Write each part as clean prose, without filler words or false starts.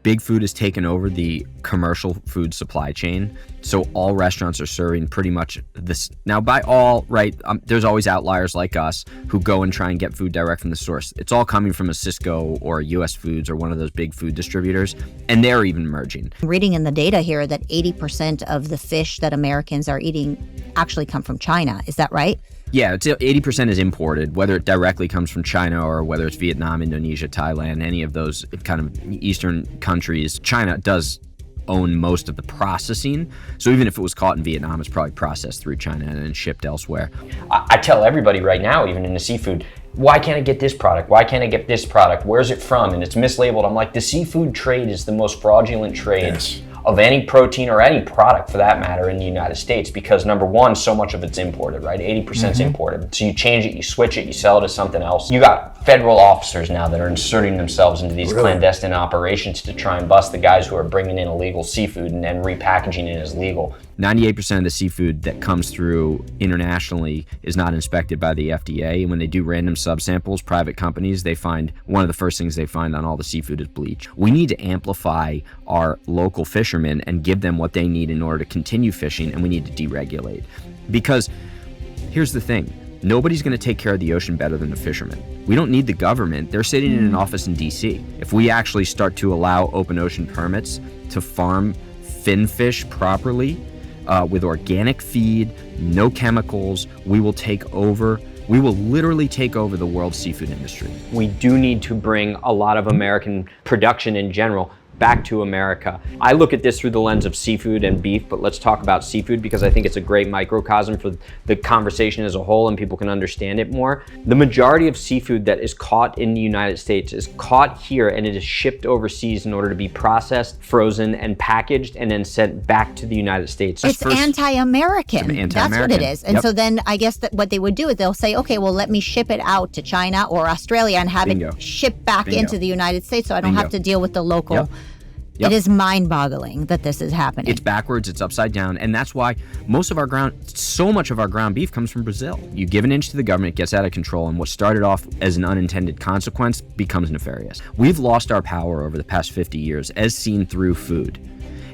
Big food has taken over the commercial food supply chain. So all restaurants are serving pretty much this. Now, by all, right, there's always outliers like us who go and try and get food direct from the source. It's all coming from a Cisco or a US Foods or one of those big food distributors, and they're even merging. I'm reading in the data here that 80% of the fish that Americans are eating actually come from China. Is that right? Yeah, it's 80% is imported, whether it directly comes from China or whether it's Vietnam, Indonesia, Thailand, any of those kind of Eastern countries. China does own most of the processing. So even if it was caught in Vietnam, it's probably processed through China and then shipped elsewhere. I tell everybody right now, even in the seafood, why can't I get this product? Why can't I get this product? Where's it from? And it's mislabeled. I'm like, the seafood trade is the most fraudulent trade. Yes. Of any protein or any product for that matter in the United States, because number one, so much of it's imported, right? 80% is imported. So you change it, you switch it, you sell it to something else. You got federal officers now that are inserting themselves into these clandestine operations to try and bust the guys who are bringing in illegal seafood and then repackaging it as legal. 98% of the seafood that comes through internationally is not inspected by the FDA. And when they do random subsamples, private companies, they find one of the first things they find on all the seafood is bleach. We need to amplify our local fishermen and give them what they need in order to continue fishing, and we need to deregulate. Because here's the thing. Nobody's going to take care of the ocean better than the fishermen. We don't need the government. They're sitting in an office in DC. If we actually start to allow open ocean permits to farm finfish properly, with organic feed, no chemicals, we will literally take over the world's seafood industry. We do need to bring a lot of American production in general back to America. I look at this through the lens of seafood and beef, but let's talk about seafood because I think it's a great microcosm for the conversation as a whole and people can understand it more. The majority of seafood that is caught in the United States is caught here and it is shipped overseas in order to be processed, frozen, and packaged and then sent back to the United States. It's anti-American. It's That's what it is. And Yep. so then I guess that what they would do is they'll say, okay, well, let me ship it out to China or Australia and have Bingo. it shipped back Bingo. into the United States so I don't Bingo. have to deal with the local. Yep. Yep. It is mind-boggling that this is happening. It's backwards, it's upside down, and that's why so much of our ground beef comes from Brazil. You give an inch to the government, it gets out of control, and what started off as an unintended consequence becomes nefarious. We've lost our power over the past 50 years, as seen through food,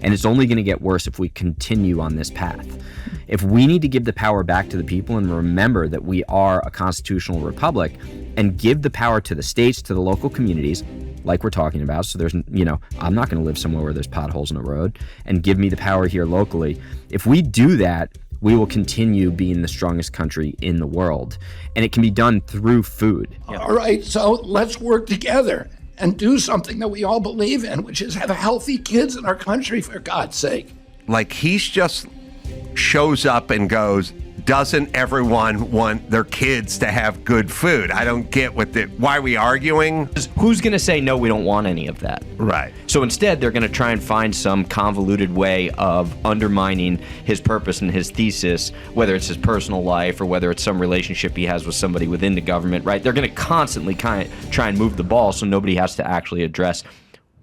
and it's only going to get worse if we continue on this path. If we need to give the power back to the people and remember that we are a constitutional republic and give the power to the states, to the local communities, like we're talking about. So there's, I'm not going to live somewhere where there's potholes in the road, and give me the power here locally. If we do that, we will continue being the strongest country in the world. And it can be done through food. All right, so let's work together and do something that we all believe in, which is have healthy kids in our country, for God's sake. Like, he's just shows up and goes, doesn't everyone want their kids to have good food? I don't get why are we arguing? Who's going to say, no, we don't want any of that? Right. So instead, they're going to try and find some convoluted way of undermining his purpose and his thesis, whether it's his personal life or whether it's some relationship he has with somebody within the government, right? They're going to constantly try and move the ball so nobody has to actually address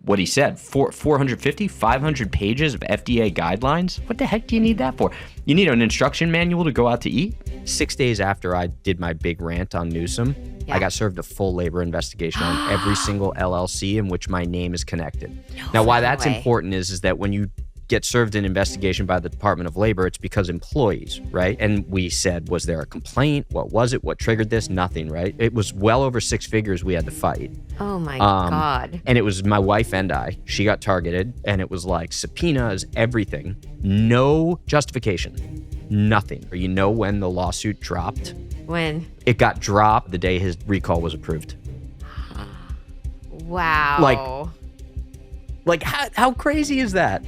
what he said. 450, 500 pages of FDA guidelines? What the heck do you need that for? You need an instruction manual to go out to eat? 6 days after I did my big rant on Newsom, I got served a full labor investigation on every single LLC in which my name is connected. Now, why that's important is that when you get served an investigation by the Department of Labor, it's because employees, right? And we said, was there a complaint? What was it? What triggered this? Nothing, right? It was well over six figures we had to fight. Oh my God. And it was my wife and I. She got targeted, and it was like subpoenas, everything. No justification. Nothing. You know when the lawsuit dropped? When? It got dropped the day his recall was approved. Wow. Like how crazy is that?